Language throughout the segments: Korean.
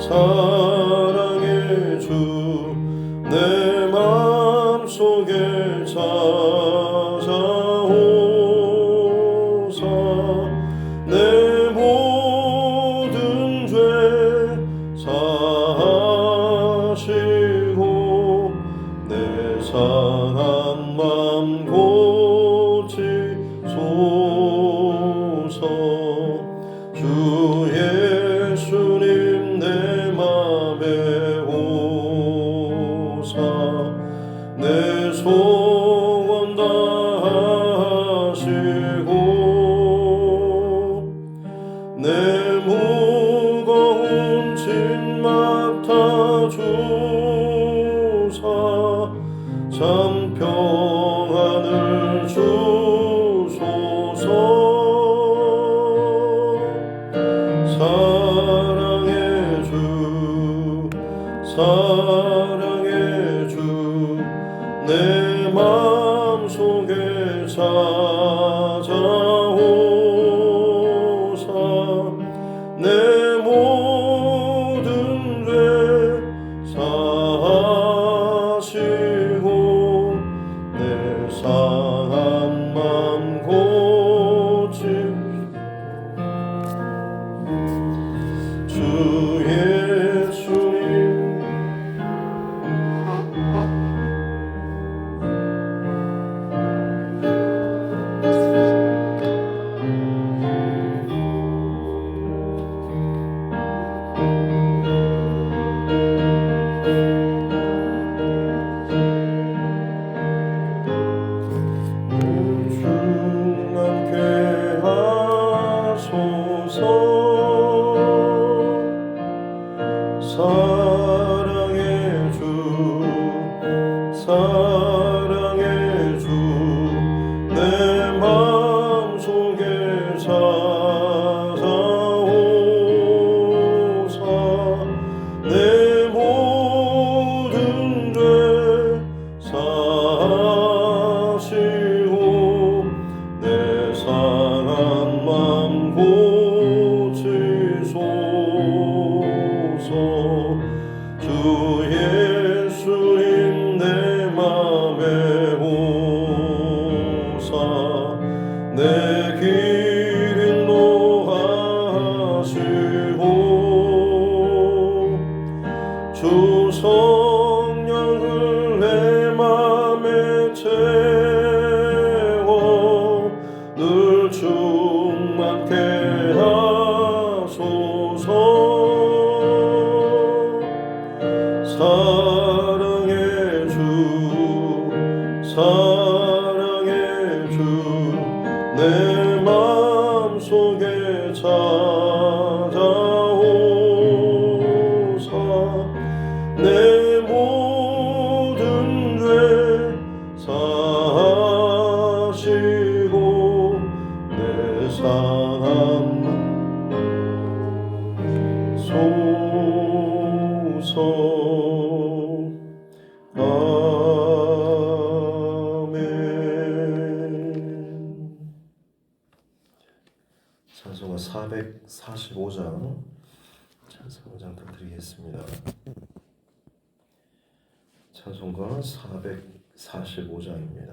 사랑의 주 내 맘속에 찾아오사 내 모든 죄 사하시고 내 상한 맘 고치소서. 주 예수님 내 맘에 오사 내 소원 다하시고 내 무거운 짐 맡아주사 참 평안을 주소서. 사랑의 주 사랑의 주 내 맘속에 찾아오사 내 모든 죄 사하시고 내 상한 맘 고치 주 예수님 충만케 하소서. 사랑의 주 사랑의 주 내 맘속에 찾아오사 내 모든 죄 사하시고 내 상한 맘 고치소서. 주 예수님 내 맘에 오사 내 길 인도하시고 주 성령을 내 맘에 채워 늘 충만케 하소서. 사랑의 주 사랑의 주 내 맘속에 찾아오사 내 모든 죄 사하시고 내 상한 소서. 아멘. 찬송가 445장 드리겠습니다. 찬송가 445장입니다.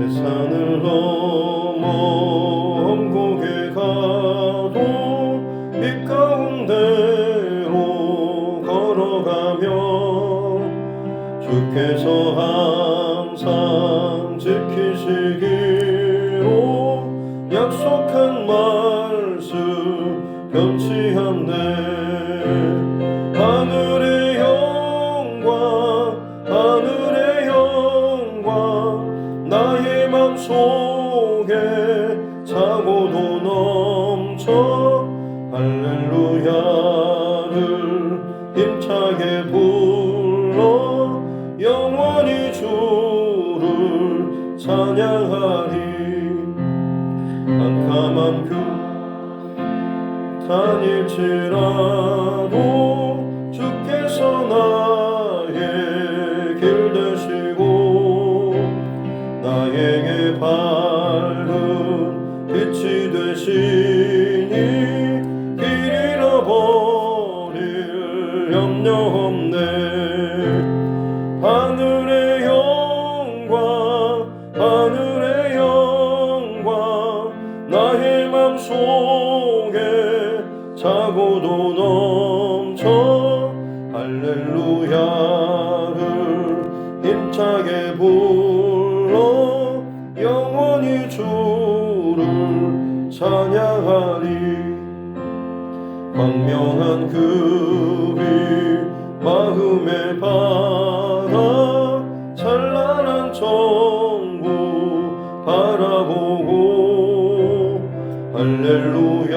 산을 넘어 엄곡에 가도 빛 가운데로 걸어가며 주께서 항상 지키시기로 약속한 말씀 변치 않네. 하늘의 영광 나의 맘속에 차고도 넘쳐 할렐루야를 힘차게 불러 영원히 주를 찬양하리. 캄캄한 그 다닐지라도 주께서 염려 없네. 하늘의 영광 하늘의 영광 나의 맘속에 차고도 넘쳐 할렐루야를 힘차게 불러 영원히 주를 찬양하리. 광명한 그 빛 마음에 받아 찬란한 천국 바라보고 할렐루야를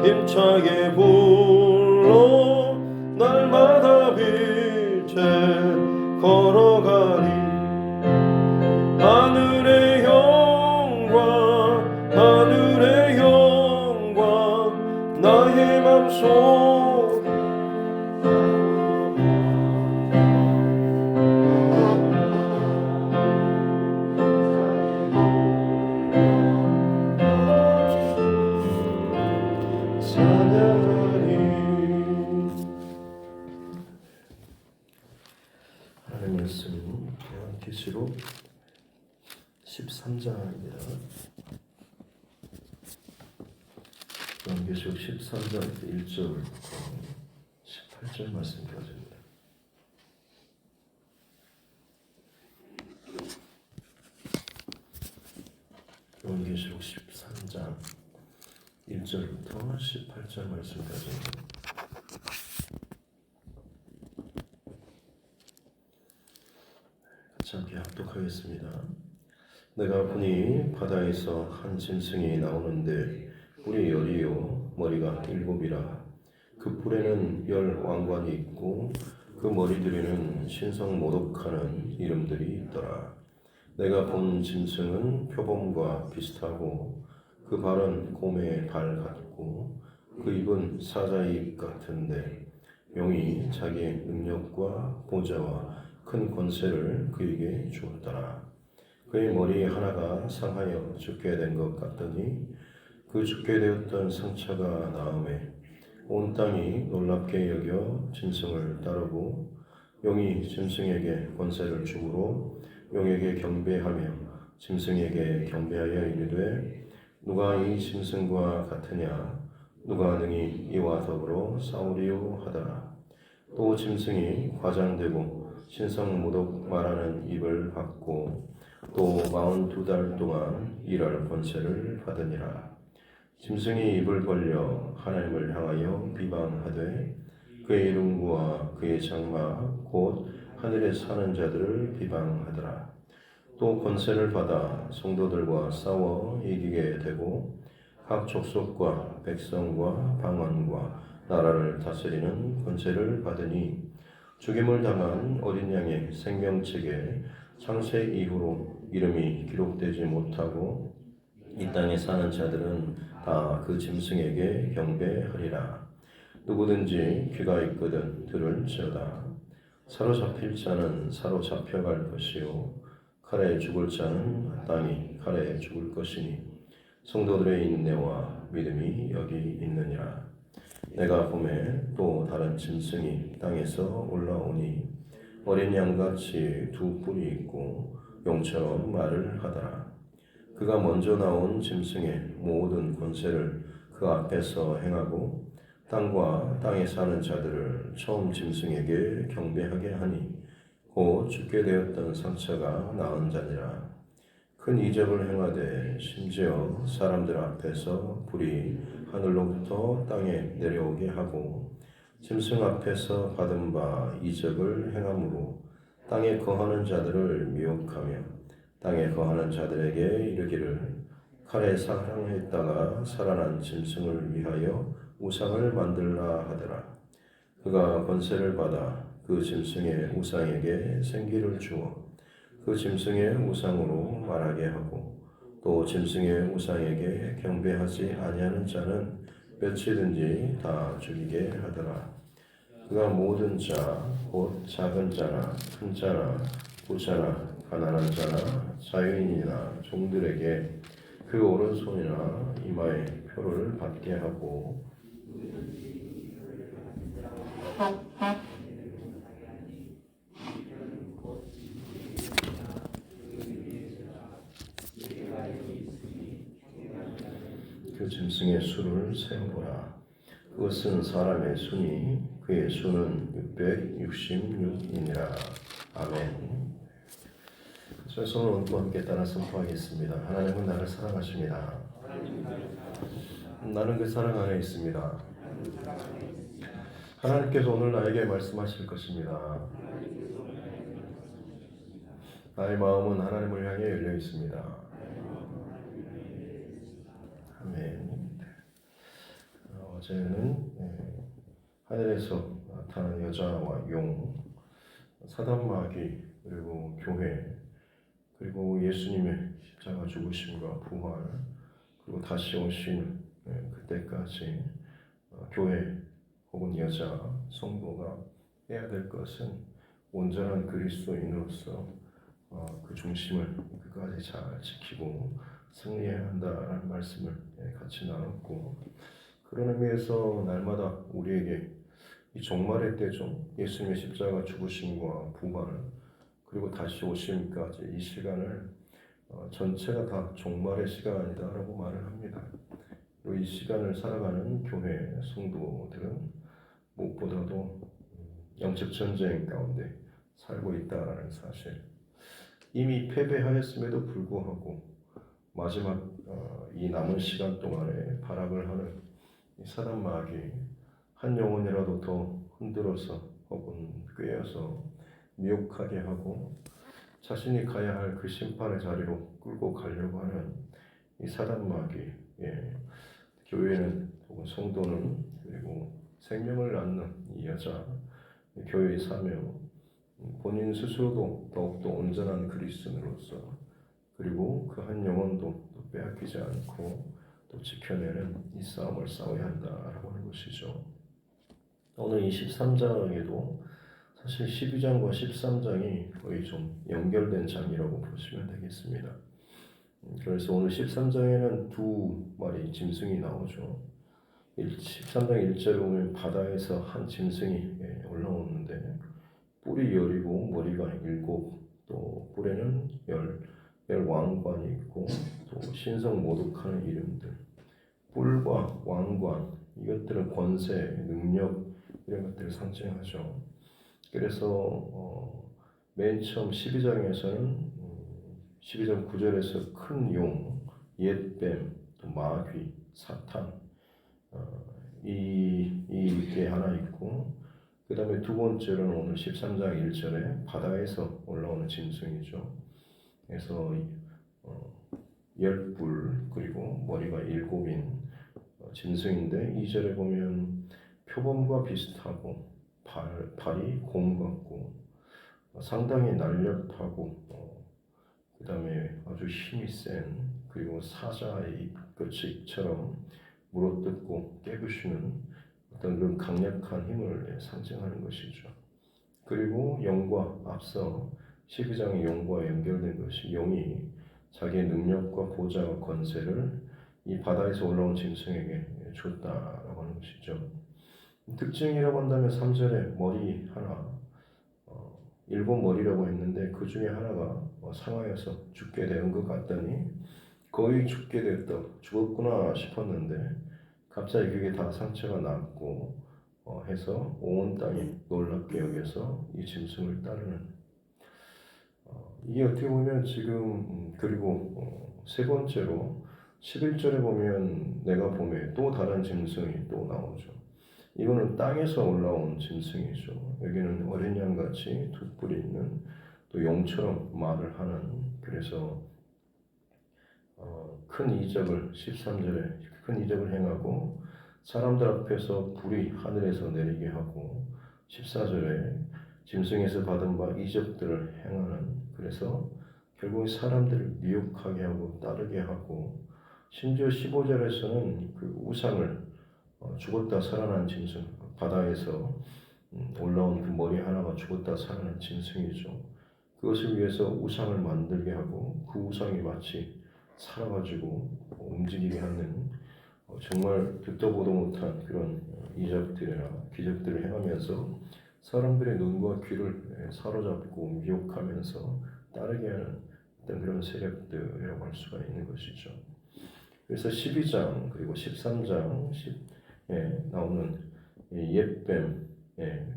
힘차게 불러 날마다 빛에 걸어가리. 하늘의 영광 하늘의 영광 나의 맘속 찬양하리. 하나님 말씀 요한계시록 13장입니다. 요한계시록 13장 1절부터 18절 말씀까지입니다. 요한계시록 13장 1절부터 18절 말씀까지입니다. 같이 함께 합독하겠습니다. 내가 보니 바다에서 한 짐승이 나오는데 뿔이 열이요 머리가 일곱이라. 그 뿔에는 열 왕관이 있고 그 머리들에는 신성 모독하는 이름들이 있더라. 내가 본 짐승은 표범과 비슷하고 그 발은 곰의 발 같고 그 입은 사자의 입 같은데 용이 자기의 능력과 보좌와 큰 권세를 그에게 주었더라. 그의 머리 하나가 상하여 죽게 된 것 같더니 그 죽게 되었던 상처가 나음에 온 땅이 놀랍게 여겨 짐승을 따르고 용이 짐승에게 권세를 주므로 용에게 경배하며 짐승에게 경배하여 이르되 누가 이 짐승과 같으냐 누가 능히 이와 더불어 싸우리요 하더라. 또 짐승이 과장되고 신성모독 말하는 입을 받고 또 42달 동안 일할 권세를 받으니라. 짐승이 입을 벌려 하나님을 향하여 비방하되 그의 이름과 그의 장막 곧 하늘에 사는 자들을 비방하더라. 또 권세를 받아 성도들과 싸워 이기게 되고 각 족속과 백성과 방언과 나라를 다스리는 권세를 받으니 죽임을 당한 어린 양의 생명책에 창세 이후로 이름이 기록되지 못하고 이 땅에 사는 자들은 다 그 짐승에게 경배하리라. 누구든지 귀가 있거든 들을지어다. 사로잡힐 자는 사로잡혀갈 것이요 칼에 죽을 자는 마땅히 칼에 죽을 것이니 성도들의 인내와 믿음이 여기 있느니라. 내가 보매 또 다른 짐승이 땅에서 올라오니 어린 양같이 두 뿔이 있고 용처럼 말을 하더라. 그가 먼저 나온 짐승의 모든 권세를 그 앞에서 행하고 땅과 땅에 사는 자들을 처음 짐승에게 경배하게 하니 곧 죽게 되었던 상처가 나은 자니라. 큰 이적을 행하되 심지어 사람들 앞에서 불이 하늘로부터 땅에 내려오게 하고 짐승 앞에서 받은 바 이적을 행함으로 땅에 거하는 자들을 미혹하며 땅에 거하는 자들에게 이르기를 칼에 사랑했다가 살아난 짐승을 위하여 우상을 만들라 하더라. 그가 권세를 받아 그 짐승의 우상에게 생기를 주어 그 짐승의 우상으로 말하게 하고 또 짐승의 우상에게 경배하지 아니하는 자는 며칠든지 다 죽이게 하더라. 그가 모든 자, 곧 작은 자나 큰 자나 부자나 가난한 자나 자유인이나 종들에게 그 오른손이나 이마에 표를 받게 하고 그 짐승의 수를 세어보라. 그것은 사람의 수니 그의 수는 666이니라. 아멘. 저희 손을 얹고 함께 따라 선포하겠습니다. 하나님은 나를 사랑하십니다. 나는 그 사랑 안에 있습니다. 하나님께서 오늘 나에게 말씀하실 것입니다. 나의 마음은 하나님을 향해 열려 있습니다. 아멘. 어제는 하늘에서 나타난 여자와 용, 사단마귀, 그리고 교회, 그리고 예수님의 십자가 죽으심과 부활, 그리고 다시 오신 그때까지 교회 혹은 여자, 성도가 해야 될 것은 온전한 그리스도인으로서 그 중심을 끝까지 잘 지키고 승리해야 한다라는 말씀을 같이 나눴고, 그런 의미에서 날마다 우리에게 이 종말의 때죠. 예수님의 십자가 죽으심과 부활 그리고 다시 오심까지 이 시간을 전체가 다 종말의 시간이다라고 말을 합니다. 그리고 이 시간을 살아가는 교회 성도들은 무엇보다도 영적 전쟁 가운데 살고 있다라는 사실, 이미 패배하였음에도 불구하고 마지막 이 남은 시간 동안에 발악을 하는 이 사단 마귀 한 영혼이라도 더 흔들어서 혹은 꿰어서 미혹하게 하고 자신이 가야 할 그 심판의 자리로 끌고 가려고 하는 이 사단 마귀, 교회는 혹은 성도는, 그리고 생명을 낳는 이 여자, 교회의 사명, 본인 스스로도 더욱더 온전한 그리스도인으로서, 그리고 그 한 영혼도 또 빼앗기지 않고 또 지켜내는 이 싸움을 싸워야 한다라고 하는 것이죠. 오늘 이 13장에도 사실 12장과 13장이 거의 좀 연결된 장이라고 보시면 되겠습니다. 그래서 오늘 13장에는 두 마리 짐승이 나오죠. 13장 1절에 보면 바다에서 한 짐승이 올라오는데 뿔이 10이고 머리가 7, 또 뿔에는 10 왕관이 있고 또 신성 모독하는 이름들, 뿔과 왕관, 이것들은 권세, 능력 이런 것들을 상징하죠. 그래서 맨 처음 12장에서는 12장 9절에서 큰 용, 옛뱀, 또 마귀, 사탄, 이게 하나 있고, 그 다음에 두 번째로는 오늘 13장 1절에 바다에서 올라오는 짐승이죠. 그래서 10뿔 그리고 머리가 7인 짐승인데 2절에 보면 표범과 비슷하고 발이 곰 같고 상당히 날렵하고 그 다음에 아주 힘이 센, 그리고 사자의 끝이처럼 물어뜯고 깨부시는 어떤 그런 강력한 힘을 상징하는 것이죠. 그리고 용과 앞서 12장의 용과 연결된 것이, 용이 자기의 능력과 보좌와 권세를 이 바다에서 올라온 짐승에게 줬다라고 하는 것이죠. 특징이라고 한다면 3절에 머리 하나, 7머리라고 했는데 그 중에 하나가 상하여서 죽게 된 것 같더니 거의 죽게 됐다, 죽었구나 싶었는데 갑자기 그게 다 상처가 났고 해서 온 땅이 놀랍게 여겨서 이 짐승을 따르는, 이게 어떻게 보면 지금 그리고 세 번째로 11절에 보면 내가 봄에 또 다른 짐승이 또 나오죠. 이거는 땅에서 올라온 짐승이죠. 여기는 어린 양같이 두 뿔이 있는, 또 용처럼 말을 하는, 그래서 큰 이적을 13절에 큰 이적을 행하고 사람들 앞에서 불이 하늘에서 내리게 하고, 14절에 짐승에서 받은 바 이적들을 행하는, 그래서 결국 사람들을 미혹하게 하고 따르게 하고, 심지어 15절에서는 그 우상을 죽었다 살아난 짐승, 바다에서 올라온 그 머리 하나가 죽었다 살아난 짐승이죠. 그것을 위해서 우상을 만들게 하고 그 우상이 마치 살아가지고 움직이게 하는 정말 듣도 보도 못한 그런 이적들이나 기적들을 행하면서 사람들의 눈과 귀를 사로잡고 미혹하면서 따르게 하는 어떤 그런 세력들이라고 할 수가 있는 것이죠. 그래서 12장 그리고 13장 10에 나오는 옛뱀,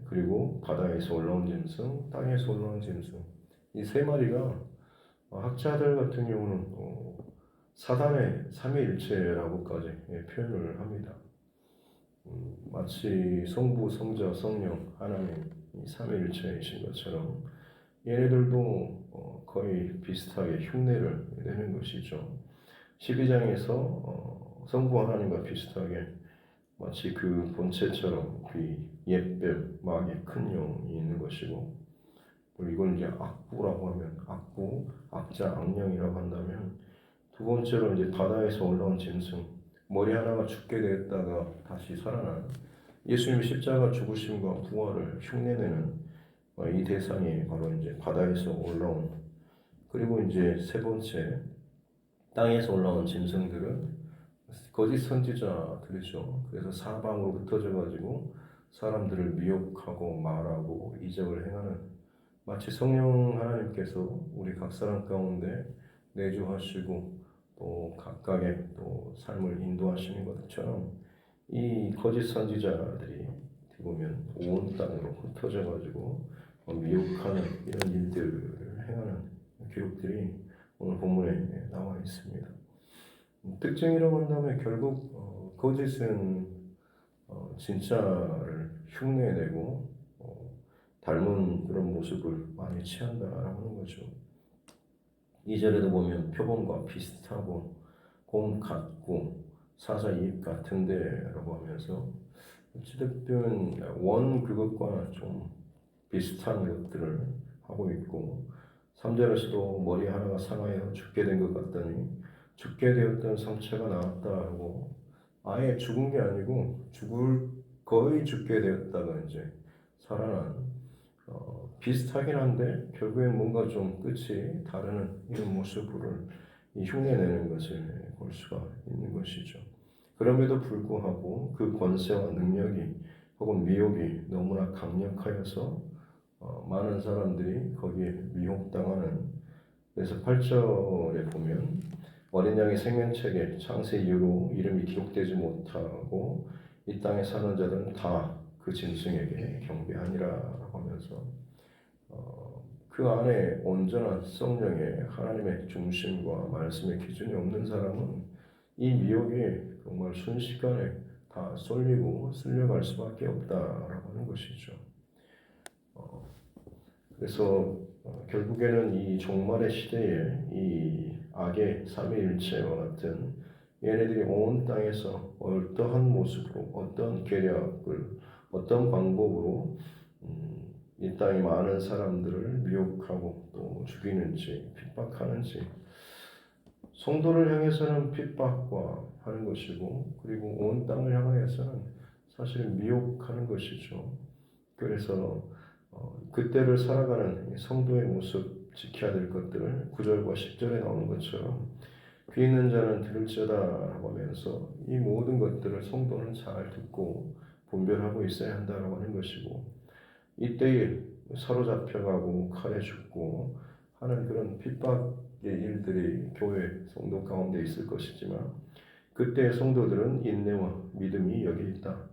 그리고 바다에서 올라온 짐승, 땅에서 올라온 짐승, 이 세 마리가 학자들 같은 경우는 사단의 삼위일체라고까지 표현을 합니다. 마치 성부, 성자, 성령 하나님 이 삼위일체이신 것처럼 얘네들도 거의 비슷하게 흉내를 내는 것이죠. 12장에서 성부 하나님과 비슷하게 마치 그 본체처럼 그 옛뱀, 마귀, 큰 영이 있는 것이고, 이걸 이제 악부라고 하면 악부, 악자, 악령이라고 한다면, 두 번째로 이제 바다에서 올라온 짐승, 머리 하나가 죽게 되었다가 다시 살아난 예수님 십자가 죽으심과 부활을 흉내내는 이 대상이 바로 이제 바다에서 올라온, 그리고 이제 세 번째 땅에서 올라온 짐승들은 거짓 선지자들이죠. 그래서 사방으로 흩어져 가지고 사람들을 미혹하고 말하고 이적을 행하는, 마치 성령 하나님께서 우리 각 사람 가운데 내주하시고 또 각각의 또 삶을 인도하시는 것처럼 이 거짓 선지자들이 보면 온 땅으로 흩어져 가지고 미혹하는 이런 일들을 행하는 기록들이 오늘 본문에 나와 있습니다. 특징이라고 한다면 결국 거짓은 진짜를 흉내내고 닮은 그런 모습을 많이 취한다라고 하는 거죠. 2절에도 보면 표본과 비슷하고 곰 같고 사자 입 같은데라고 하면서 어찌됐든 원 그것과 좀 비슷한 것들을 하고 있고, 3절에서도 머리 하나가 상하여 죽게 된 것 같더니 죽게 되었던 성체가 나왔다고, 아예 죽은 게 아니고 거의 죽게 되었다가 이제 살아난, 비슷하긴 한데 결국엔 뭔가 좀 끝이 다르는 이런 모습을 흉내내는 것을 볼 수가 있는 것이죠. 그럼에도 불구하고 그 권세와 능력이 혹은 미혹이 너무나 강력하여서 많은 사람들이 거기에 미혹당하는, 그래서 8절에 보면 어린 양의 생명책에 창세 이후로 이름이 기록되지 못하고 이 땅에 사는 자들은 다 그 짐승에게 경배하니라라고 하면서 그 안에 온전한 성령의 하나님의 중심과 말씀의 기준이 없는 사람은 이 미혹에 정말 순식간에 다 쏠리고 쓸려갈 수밖에 없다라고 하는 것이죠. 그래서 결국에는 이 종말의 시대에 이 악의 삼위일체와 같은 얘네들이 온 땅에서 어떠한 모습으로 어떤 계략을 어떤 방법으로 이 땅의 많은 사람들을 미혹하고 또 죽이는지 핍박하는지, 성도를 향해서는 핍박과 하는 것이고 그리고 온 땅을 향하여서는 사실 미혹하는 것이죠. 그래서 그때를 살아가는 성도의 모습, 지켜야 될 것들을 9절과 10절에 나오는 것처럼 귀 있는 자는 들을지어다라고 하면서 이 모든 것들을 성도는 잘 듣고 분별하고 있어야 한다라고 하는 것이고, 이때에 사로잡혀가고 칼에 죽고 하는 그런 핍박의 일들이 교회 성도 가운데 있을 것이지만, 그때 성도들은 인내와 믿음이 여기 있다,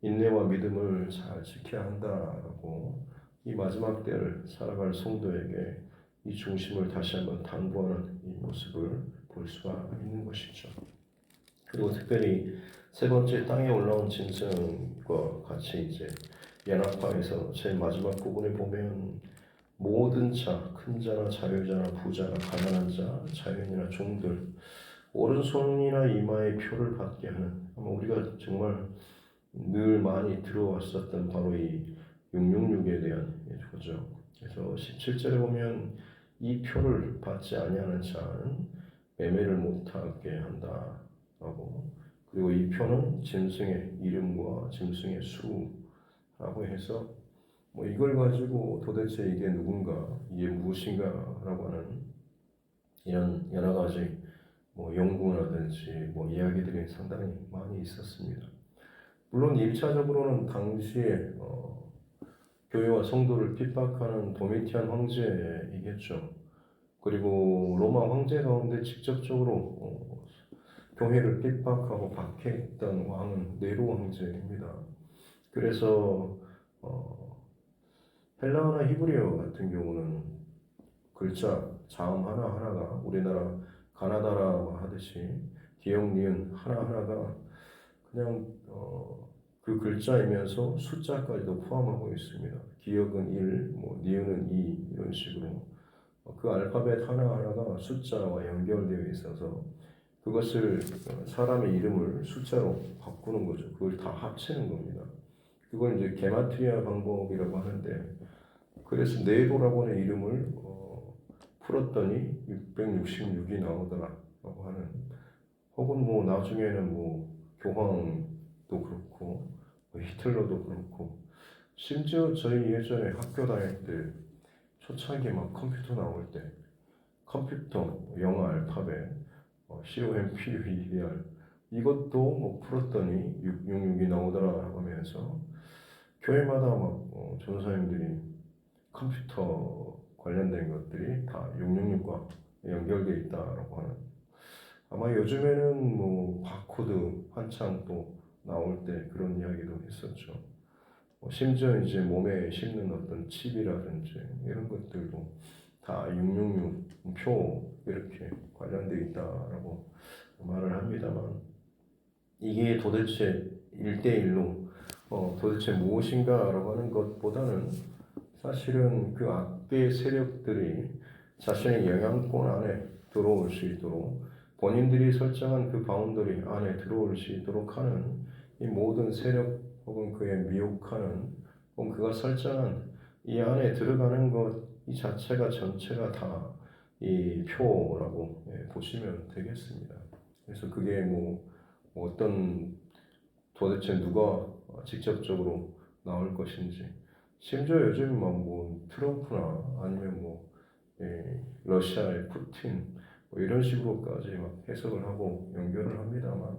인내와 믿음을 잘 지켜야 한다라고 이 마지막 때를 살아갈 성도에게 이 중심을 다시 한번 당부하는 이 모습을 볼 수가 있는 것이죠. 그리고 특별히 세 번째 땅에 올라온 짐승과 같이 이제 연합파에서 제일 마지막 부분에 보면 모든 자, 큰 자나 자유자나 부자나 가난한 자, 자연이나 종들, 오른손이나 이마에 표를 받게 하는, 아마 우리가 정말 늘 많이 들어왔었던 바로 이 666에 대한 거죠. 그래서 17절에 보면 이 표를 받지 아니하는 자는 매매를 못하게 한다라고, 그리고 이 표는 짐승의 이름과 짐승의 수라고 해서 이걸 가지고 도대체 이게 누군가, 이게 무엇인가라고 하는 이런 여러 가지 연구라든지 이야기들이 상당히 많이 있었습니다. 물론 1차적으로는 당시에 교회와 성도를 핍박하는 도미티안 황제이겠죠. 그리고 로마 황제 가운데 직접적으로 교회를 핍박하고 박해했던 왕은 네로 황제입니다. 그래서 헬라어나 히브리어 같은 경우는 글자 자음 하나하나가 우리나라 가나다라 하듯이 기역 니은 하나하나가 그냥 그 글자이면서 숫자까지도 포함하고 있습니다. 기역은 1, 뭐 니은은 2 이런 식으로 그 알파벳 하나하나가 숫자와 연결되어 있어서 그것을 사람의 이름을 숫자로 바꾸는 거죠. 그걸 다 합치는 겁니다. 그걸 이제 게마트리아 방법이라고 하는데 그래서 네로라고 하는 이름을 풀었더니 666이 나오더라라고 하는 혹은 뭐 나중에는 뭐 교황도 그렇고 뭐 히틀러도 그렇고 심지어 저희 예전에 학교 다닐 때 초창기 막 컴퓨터 나올 때 컴퓨터 영어 알파벳 COMPUTER 이것도 뭐 풀었더니 666이 나오더라 하면서 교회마다 막 전사님들이 컴퓨터 관련된 것들이 다 666과 연결되어 있다라고 하는 아마 요즘에는 뭐 바코드 한창 또 나올 때 그런 이야기도 했었죠. 심지어 이제 몸에 심는 어떤 칩이라든지 이런 것들도 다 666 표 이렇게 관련되어 있다라고 말을 합니다만 이게 도대체 1대1로 도대체 무엇인가라고 하는 것보다는 사실은 그 악의 세력들이 자신의 영향권 안에 들어올 수 있도록 본인들이 설정한 그 바운더리 안에 들어올 수 있도록 하는 이 모든 세력 혹은 그에 미혹하는 혹은 그가 설정한 이 안에 들어가는 것 이 자체가 전체가 다 이 표라고 보시면 되겠습니다. 그래서 그게 뭐 어떤 도대체 누가 직접적으로 나올 것인지 심지어 요즘 뭐 트럼프나 아니면 러시아의 푸틴 뭐 이런 식으로까지 막 해석을 하고 연결을 합니다만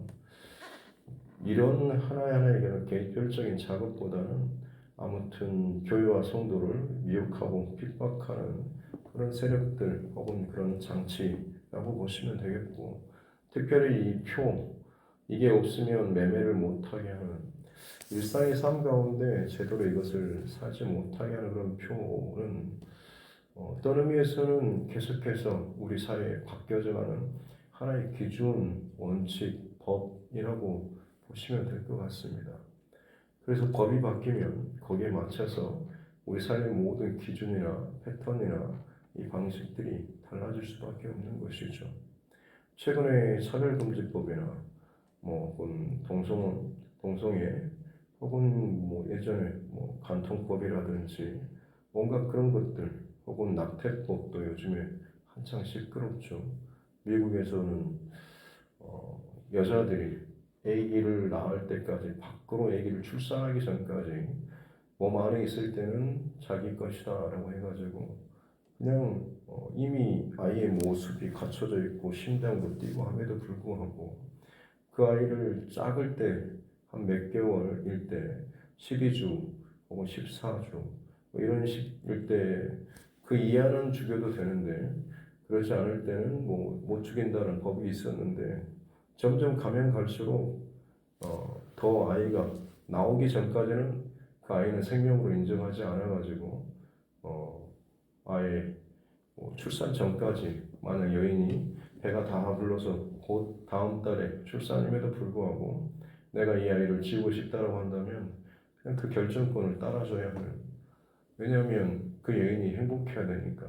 이런 하나하나의 개별적인 작업보다는 아무튼 교회와 성도를 미혹하고 핍박하는 그런 세력들 혹은 그런 장치라고 보시면 되겠고 특별히 이 표 이게 없으면 매매를 못하게 하는 일상의 삶 가운데 제대로 이것을 살지 못하게 하는 그런 표는 어떤 의미에서는 계속해서 우리 사회에 바뀌어져가는 하나의 기준, 원칙, 법이라고 보시면 될 것 같습니다. 그래서 법이 바뀌면 거기에 맞춰서 우리 삶의 모든 기준이나 패턴이나 이 방식들이 달라질 수밖에 없는 것이죠. 최근에 차별금지법이나 혹은 동성애 혹은 예전에 간통법이라든지 뭔가 그런 것들 혹은 낙태법도 요즘에 한창 시끄럽죠. 미국에서는 여자들이 아기를 낳을 때까지 밖으로 아기를 출산하기 전까지 몸 안에 있을 때는 자기 것이다라고 해가지고 그냥 이미 아이의 모습이 갖춰져 있고 심장도 뛰고 함에도 불구하고 그 아이를 작을 때 한 몇 개월일 때 12주 혹은 14주 이런 식일 때 그 이하는 죽여도 되는데 그렇지 않을 때는 못 죽인다는 법이 있었는데 점점 가면 갈수록 더 아이가 나오기 전까지는 그 아이는 생명으로 인정하지 않아가지고 아예 출산 전까지 만약 여인이 배가 다 불러서 곧 다음 달에 출산임에도 불구하고 내가 이 아이를 지우고 싶다라고 한다면 그냥 그 결정권을 따라줘야 하는 왜냐하면 그 여인이 행복해야 되니까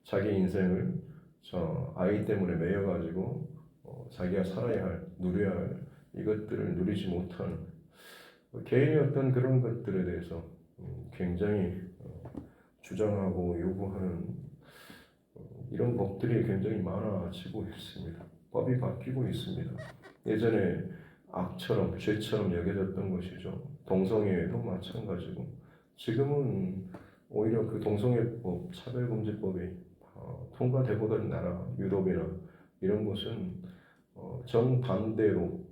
자기 인생을 저 아이 때문에 매여가지고 자기가 살아야 할 누려야 할 이것들을 누리지 못하는 개인의 어떤 그런 것들에 대해서 굉장히 주장하고 요구하는 이런 법들이 굉장히 많아지고 있습니다. 법이 바뀌고 있습니다. 예전에 악처럼 죄처럼 여겨졌던 것이죠. 동성애도 마찬가지고 지금은 오히려 그 동성애법, 차별금지법이 통과되고 있는 나라, 유럽이나 이런 곳은 정반대로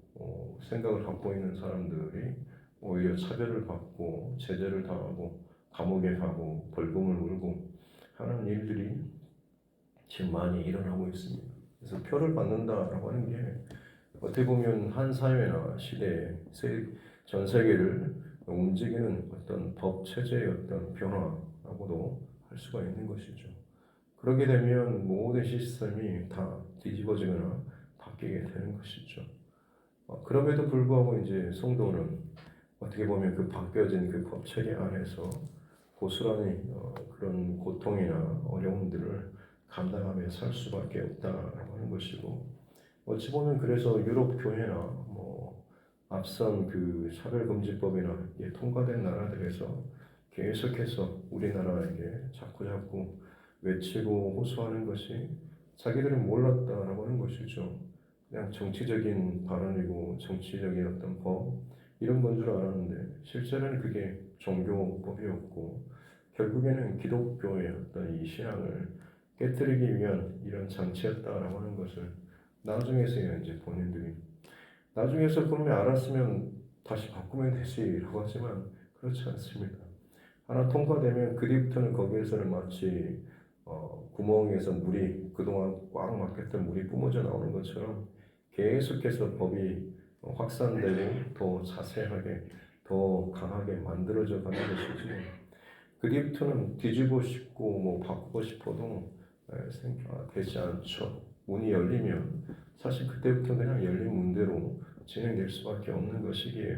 생각을 갖고 있는 사람들이 오히려 차별을 받고 제재를 당하고 감옥에 가고 벌금을 물고 하는 일들이 지금 많이 일어나고 있습니다. 그래서 표를 받는다라고 하는 게 어떻게 보면 한 사회나 시대에 전 세계를 움직이는 어떤 법 체제의 어떤 변화라고도 할 수가 있는 것이죠. 그렇게 되면 모든 시스템이 다 뒤집어지거나 바뀌게 되는 것이죠. 그럼에도 불구하고 이제 성도는 어떻게 보면 그 바뀌어진 그 법 체계 안에서 고스란히 그런 고통이나 어려움들을 감당하며 살 수밖에 없다라고 하는 것이고, 어찌 보면 그래서 유럽 교회나 뭐 앞선 그 차별금지법이나 이게 통과된 나라들에서 계속해서 우리나라에게 자꾸 외치고 호소하는 것이 자기들은 몰랐다라고 하는 것이죠. 그냥 정치적인 발언이고 정치적인 어떤 법 이런 건 줄 알았는데 실제로는 그게 종교법이었고 결국에는 기독교의 어떤 이 신앙을 깨뜨리기 위한 이런 장치였다라고 하는 것을 나중에서야 이제 본인들이 나중에서 그러면 알았으면 다시 바꾸면 되지라고 하지만 그렇지 않습니다. 하나 통과되면 그 뒤부터는 거기에서는 마치 구멍에서 물이 그동안 꽉 막혔던 물이 뿜어져 나오는 것처럼 계속해서 법이 확산되고 더 자세하게 더 강하게 만들어져 가는 것이지 그 뒤부터는 뒤집고 싶고 뭐 바꾸고 싶어도 되지 않죠. 문이 열리면 사실 그때부터 그냥 열린 문대로 진행될 수밖에 없는 것이기에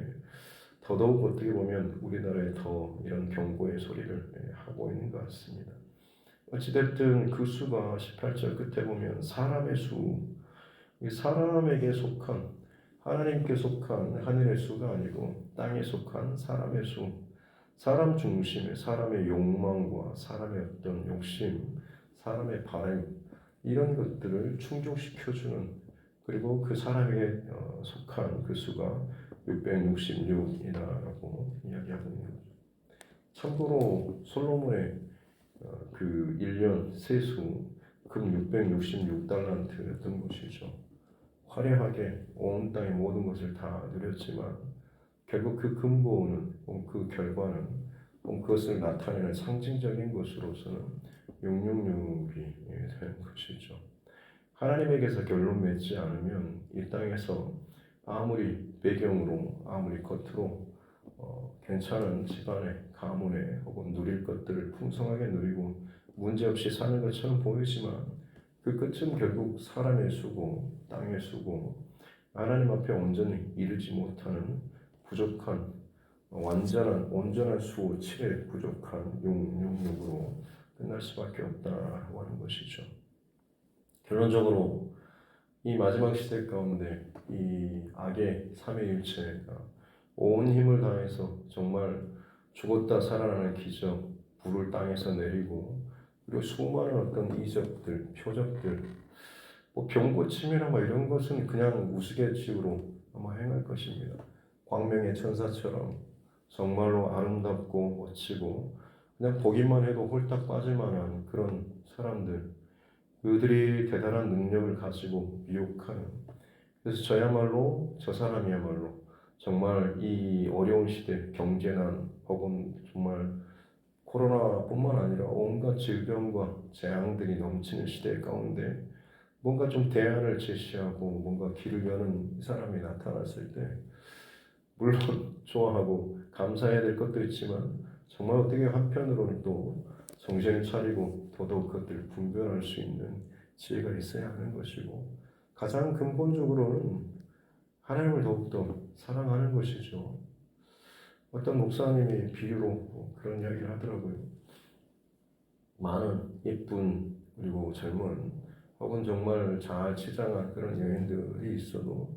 더더욱 어떻게 보면 우리나라에 더 이런 경고의 소리를 하고 있는 것 같습니다. 어찌됐든 그 수가 18절 끝에 보면 사람의 수, 사람에게 속한 하나님께 속한 하늘의 수가 아니고 땅에 속한 사람의 수, 사람 중심의 사람의 욕망과 사람의 어떤 욕심, 사람의 바람 이런 것들을 충족시켜주는 그리고 그 사람에게 속한 그 수가 666이라고 이야기하고 있는 거죠. 참고로 솔로몬의 그 1년 세수 금 666달란트였던 것이죠. 화려하게 온 땅의 모든 것을 다 누렸지만 결국 그 근본은 그 결과는 그것을 나타내는 상징적인 것으로서는 666이 되는 것이죠. 하나님에게서 결론 맺지 않으면 이 땅에서 아무리 배경으로 아무리 겉으로 괜찮은 집안의 가문에 혹은 누릴 것들을 풍성하게 누리고 문제없이 사는 것처럼 보이지만 그 끝은 결국 사람의 수고 땅의 수고 하나님 앞에 온전히 이르지 못하는 부족한 온전한 수 7에 부족한 666으로 끝날 수밖에 없다고 하는 것이죠. 결론적으로 이 마지막 시대 가운데 이 악의 삼위일체가 온 힘을 다해서 정말 죽었다 살아나는 기적, 불을 땅에서 내리고 그리고 수많은 어떤 이적들, 표적들, 뭐 병 고침이나 뭐 이런 것은 그냥 우스갯집으로 아마 행할 것입니다. 광명의 천사처럼 정말로 아름답고 멋지고 그냥 보기만 해도 홀딱 빠질 만한 그런 사람들, 그들이 대단한 능력을 가지고 미혹하는 그래서 저 사람이야말로 정말 이 어려운 시대 경제난 혹은 정말 코로나뿐만 아니라 온갖 질병과 재앙들이 넘치는 시대 가운데 뭔가 좀 대안을 제시하고 뭔가 길을 여는 사람이 나타났을 때 물론 좋아하고 감사해야 될 것도 있지만 정말 어떻게 한편으로는 또 정신을 차리고 더더욱 그것들을 분별할 수 있는 지혜가 있어야 하는 것이고 가장 근본적으로는 하나님을 더욱더 사랑하는 것이죠. 어떤 목사님이 비유로 그런 이야기를 하더라고요. 많은 예쁜 그리고 젊은 혹은 정말 잘 치장한 그런 여인들이 있어도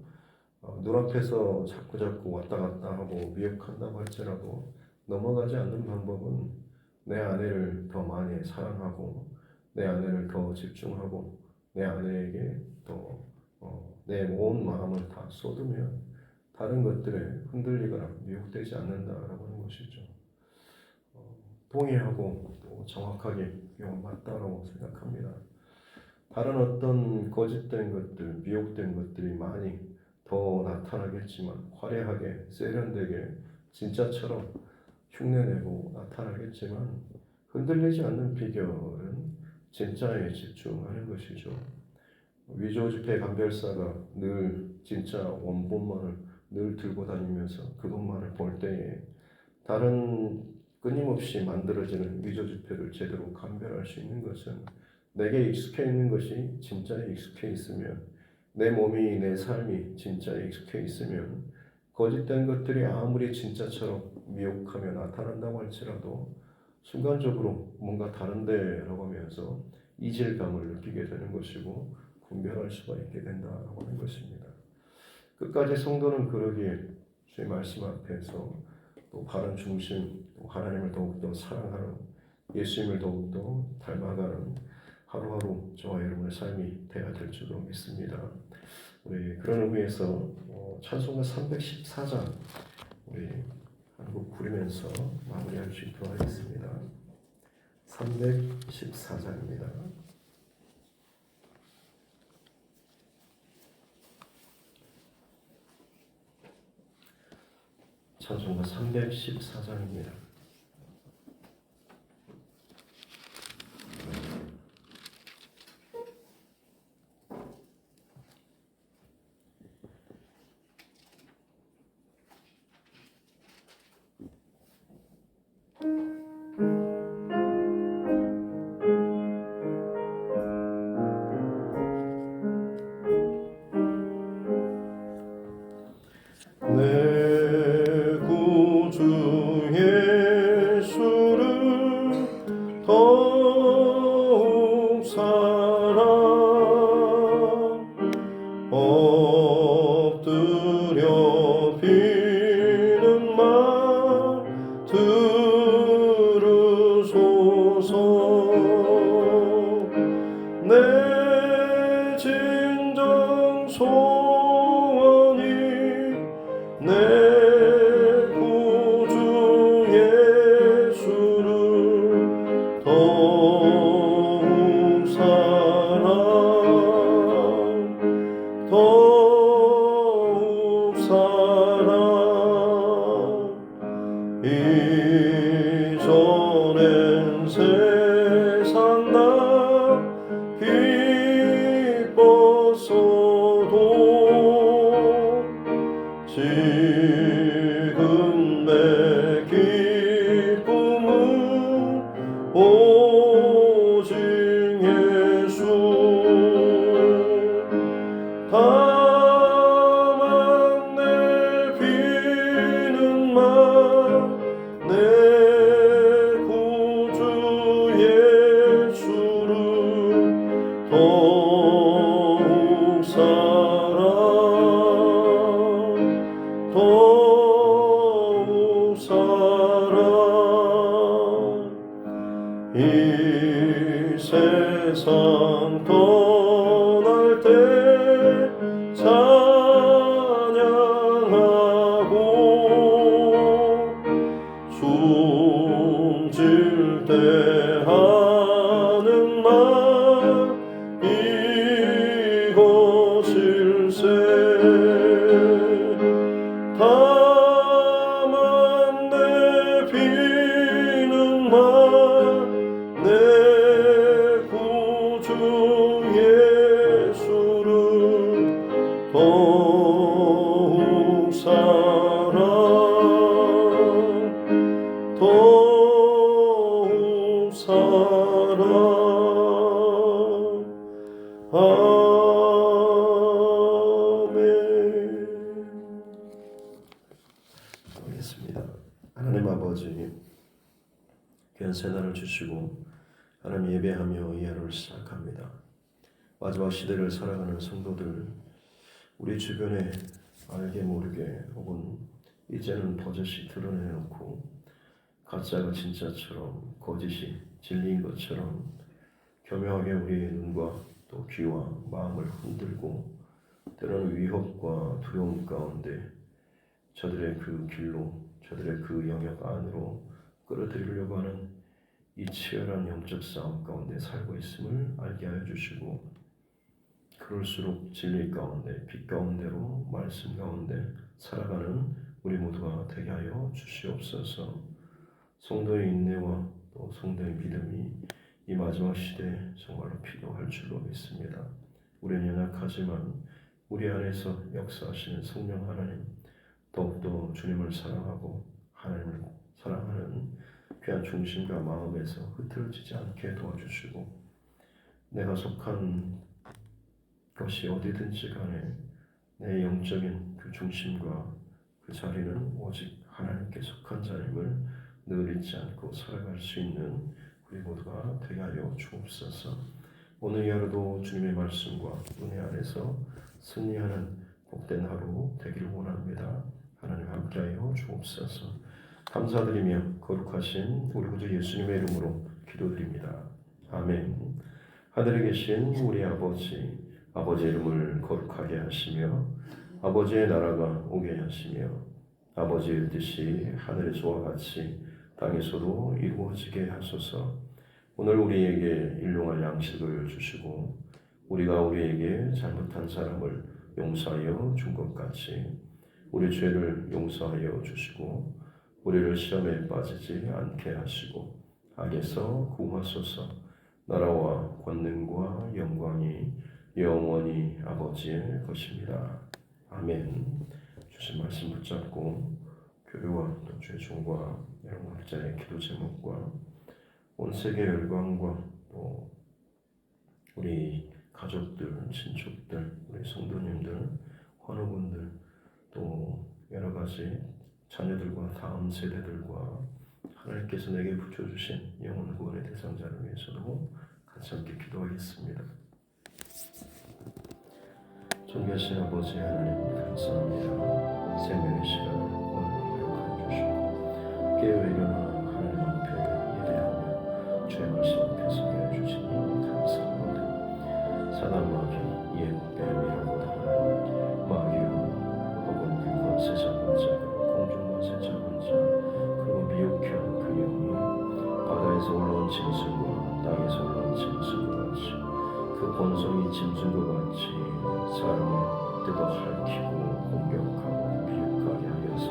눈앞에서 자꾸 왔다 갔다 하고 미혹한다고 할지라도 넘어가지 않는 방법은 내 아내를 더 많이 사랑하고 내 아내를 더 집중하고 내 아내에게 더 내 온 마음을 다 쏟으면 다른 것들에 흔들리거나 미혹되지 않는다라고 하는 것이죠. 동의하고 또 정확하게 맞다라고 생각합니다. 다른 어떤 거짓된 것들, 미혹된 것들이 많이 더 나타나겠지만, 화려하게 세련되게 진짜처럼 흉내내고 나타나겠지만, 흔들리지 않는 비결은 진짜에 집중하는 것이죠. 위조 지폐 감별사가 늘 진짜 원본만을 늘 들고 다니면서 그것만을 볼 때에 다른 끊임없이 만들어지는 위조 지폐를 제대로 감별할 수 있는 것은, 내게 익숙해 있는 것이 진짜에 익숙해 있으면, 내 몸이, 내 삶이 진짜에 익숙해 있으면, 거짓된 것들이 아무리 진짜처럼 미혹하며 나타난다고 할지라도 순간적으로 뭔가 다른데라고 하면서 이질감을 느끼게 되는 것이고, 분별할 수가 있게 된다고 하는 것입니다. 끝까지 성도는 그러기에 주의 말씀 앞에서 또 바른 중심, 또 하나님을 더욱더 사랑하는, 예수님을 더욱더 닮아가는 하루하루 저와 여러분의 삶이 되어야 될 줄로 믿습니다. 우리 그런 의미에서 찬송가 314장 우리 한곡 부르면서 마무리할 수 있도록 하겠습니다. 314장입니다. 찬송가 314장입니다. 내 구주 예수를 더욱 사랑, 엎드려 비는 말 들으소서. 내 진정 소원이 내 구주 예수를 더욱 사랑, 더욱 사랑. 이전엔 세상 나 기뻤어도 지금 내 기쁨은 오직 예수. 다만 내 비는 말 내 구주 예수를 더욱 사랑, 더욱 사랑. 이 세상 떠날 때 찬양하고 숨질 때 하는 말 이것일세. 다만 내 비는 말 내 구주 예수를 더욱 사랑, 더욱 사랑. 아멘. 하겠습니다. 하나님 아버지, 귀한 새날을 주시고 하나님 예배하며 이 하루를 시작합니다. 마지막 시대를 살아가는 성도들, 우리 주변에 알게 모르게 혹은 이제는 버젓이 드러내놓고 가짜가 진짜처럼, 거짓이 진리인 것처럼 교묘하게 우리의 눈과 또 귀와 마음을 흔들고 때로는 위협과 두려움 가운데 저들의 그 길로, 저들의 그 영역 안으로 끌어들이려고 하는 이 치열한 영적 싸움 가운데 살고 있음을 알게 하여 주시고, 그럴수록 진리 가운데 빛 가운데로 말씀 가운데 살아가는 우리 모두가 되게 하여 주시옵소서. 성도의 인내와 또 성도의 믿음이 이 마지막 시대에 정말로 필요할 줄로 믿습니다. 우리는 연약하지만 우리 안에서 역사하시는 성령 하나님, 더욱더 주님을 사랑하고 하나님을 사랑하는 귀한 중심과 마음에서 흐트러지지 않게 도와주시고, 내가 속한 것이 어디든지 간에 내 영적인 그 중심과 그 자리는 오직 하나님께 속한 자임을 늘 잊지 않고 살아갈 수 있는 우리 모두가 되게 하여 주옵소서. 오늘 하루도 주님의 말씀과 은혜 안에서 승리하는 복된 하루 되기를 원합니다. 하나님 함께하여 주옵소서. 감사드리며 거룩하신 우리 구주 예수님의 이름으로 기도드립니다. 아멘. 하늘에 계신 우리 아버지, 아버지의 이름을 거룩하게 하시며 아버지의 나라가 오게 하시며 아버지의 뜻이 하늘에서와 같이 땅에서도 이루어지게 하소서. 오늘 우리에게 일용할 양식을 주시고 우리가 우리에게 잘못한 사람을 용서하여 준 것 같이 우리 죄를 용서하여 주시고 우리를 시험에 빠지지 않게 하시고 악에서 구하소서. 나라와 권능과 영광이 영원히 아버지의 것입니다. 아멘. 주신 말씀 붙잡고 교회와 또 죄종과 여러분 각자의 기도 제목과 온 세계 열방과 또 우리 가족들, 친척들, 우리 성도님들, 환우분들, 또 여러 가지 자녀들과 다음 세대들과 하나님께서 내게 붙여주신 영혼 구원의 대상자를 위해서도 같이 함께 기도하겠습니다. 존귀하신 아버지 하나님 감사합니다. 생명의 시간을 오늘 기록하여 주시고 깨어 일어나 하나님 앞에 예배하며 주의 말씀 앞에 서게 해주시니 감사합니다. 사단 마귀 옛 뱀이라고 하는 마귀와 혹은 불꽃 새 잡은 자 공중과 새 잡은 자 그리고 미혹한 그 영이 바다에서 올라온 짐승과 땅에서 올라온 짐승과 같이 그 본성이 짐승과 같이 사람을 뜯어 핥히고 공격하고 미혹하게 하여서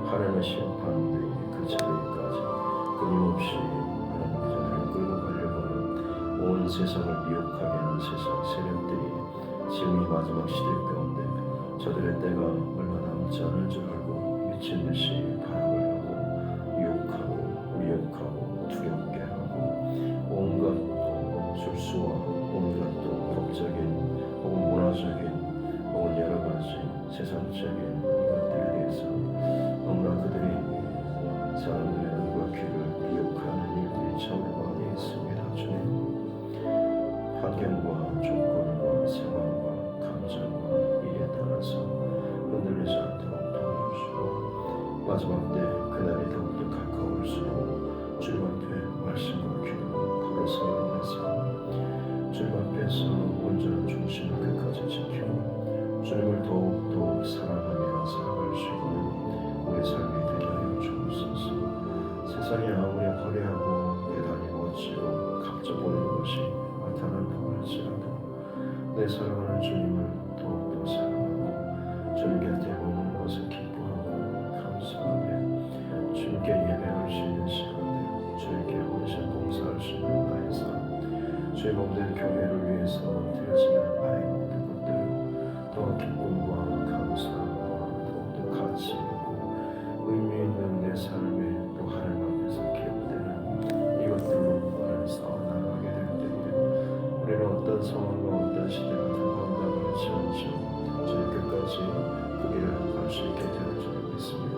하나님의 심판대의 그 자리까지 끊임없이 하나님의 자리를 끌고 가려고 하는 온 세상을 미혹하게 하는 세상 세력들이 지금 이 마지막 시대 가운데 저들의 때가 얼마 남지 않을 줄 알고 미친 듯이 발악을 하고 유혹하고 미혹하고 두렵게 하고 온갖 술수와 온갖 또 법적인 혹은 문화적인 혹은 여러 가지 세상적인 이것들에 대해서 너무나 그들이 사람들의 눈과 귀를 미혹하는 일들이 참 많이 있습니다. 주님, 환경과 조건과 상황과 감정과 일에 따라서 흔들리지 않도록 도와주시고 마지막 때 그날이 더욱더 가까울수록 주님 앞에 말씀과 기도로 바로 서는데서 주님 앞에서 온전한 중심을 끝까지 지키고 주님을 더욱 사랑하며 살아갈 수 있는 우리의 삶이 되게 하여 주옵소서. 세상이 아무리 화려하고 대단히 멋지고 값져 보이는 것이 나타난다고 할지라도 내 사랑하는 주님을 더욱더 사랑하고 주님 곁에 머무는 것을 기뻐하고 감사하며 주님께 예배할 수 있는 시간들, 주님께 헌신 봉사할 수 있는 나의 삶, 주의 몸된 교회를 위해서 드려지는 나의 모든 것들 더 기쁨과 감사와 더욱더 가치 있고 의미 있는 내 삶에 또 하나님 앞에서 기억되는 이것들로 나를 쌓아나가게 될 때에 우리는 어떤 상황과 어떤 시대가 다가온다고 할지언정 주의 끝까지 그 길을 갈 수 있게 되는 줄 믿습니다.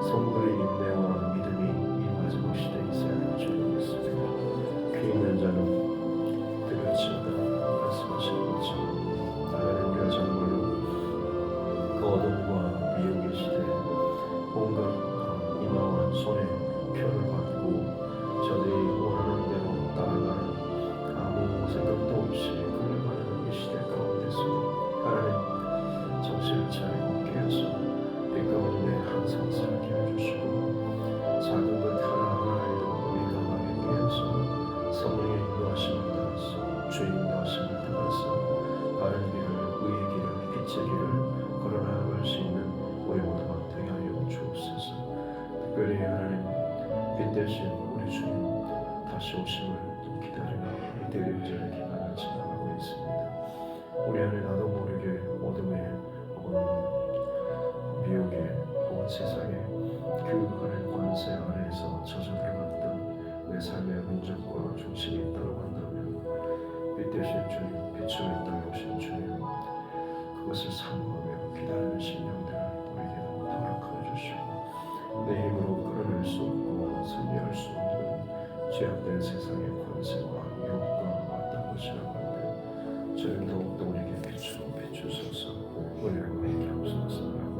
성도의 인내와 믿음이 이 마지막 시대에 있어야 될 줄 믿습니다. 귀 있는 자는 들을지어다 말씀하시는 것처럼 하나님 우리가 정말로 그 어둠과 미혹의 시대에 온갖 이마와 손에 표를 받고 저들이 원하는 대로 따라가는 아무 생각도 없이 끌려가는 이 시대 가운데서 하나님 정신을 차리고 깨어서 빛 가운데 항상 살게 해주시고 대신 우리 주님 다시 오심을 기다리며 이 대림절의 기간을 지나가고 있습니다. 우리 안에 나도 모르게 어둠에 혹은 미혹에 혹은 세상의 그 관세 아래에서 젖어 들어갔던 내 삶의 흔적과 중심이 있다고 한다면 빛 대신 주님, 빛으로 이 땅에 오신 주님, 그것을 사모하며 기다리는 심령들을 우리에게 허락하여 주시고 내 힘으로 끌어낼 수 없고 승리할 수 없는 죄악된 세상의 권세와 유혹과 어떤 것이라고 하는데 주님 더욱더 우리에게 빛으로 비추소서 은혜로 해결하옵소서라고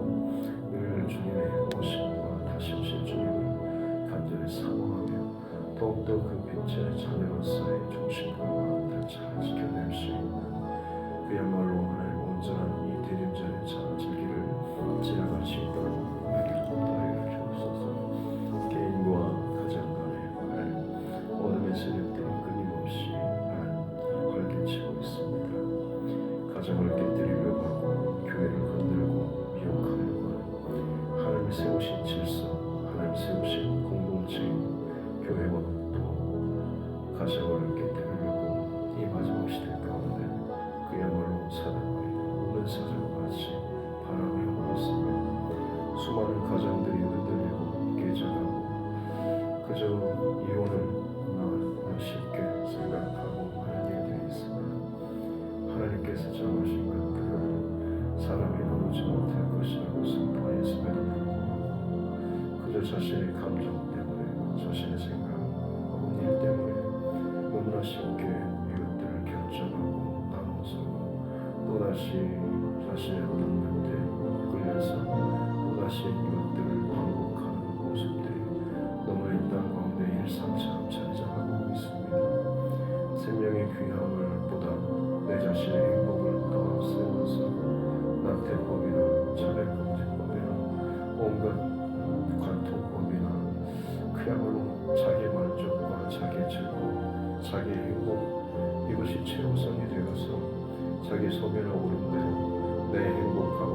늘 주님의 오심과 다시 오실 주님을 간절히 사모하며 더욱더 그 빛의 자녀로서의 중심과 마음을 잘 지켜낼 수 있는 그야말로 하나님 온전한 이 대림절의 참 즐기를 지나갈 수 있도록 우리를 도와여 주옵소서. 개인과 가정 간에 어둠의 세력들이 끊임없이 활개치고 있습니다. 가정을 깨뜨리려고 하고 교회를 흔들고 미혹하려고 하는 하나님이 세우신 질서, 하나님이 세우신 공동체인 교회와 또 가정을 깨뜨리려고 이 마지막 시대 가운데 그야말로 사단과 은사자와 같이 바람을 하고 있습니다. 수많은 가정들이 흔들리고 깨져가고 그저 이혼을 쉽게 생각하고 하는 일들이 있습니다. 하나님께서 정하신 것들을 사람이 나누지 못할 것이라고 선포하였음에도 불구하고 그저 자신의 감정 때문에 자신의 생각 혹은 일 때문에 너무나 쉽게 이것들을 결정하고 나눠서 또다시 자신의 어떤 데 끌려서 또다시 이것들을 반복하는 모습들이 너무나 이 땅 가운데 일상처럼 자리 잡아가고 있습니다. 생명의 귀함을 보다 내 자신의 행복을 더 앞세워서 낙태법이나 차별금지법이나 온갖 관통법이나 그야말로 자기 만족과 자기 즐거움, 자기 행복 이것이 최우선이 되어서 자기 소견에 오른 대로 내 행복하고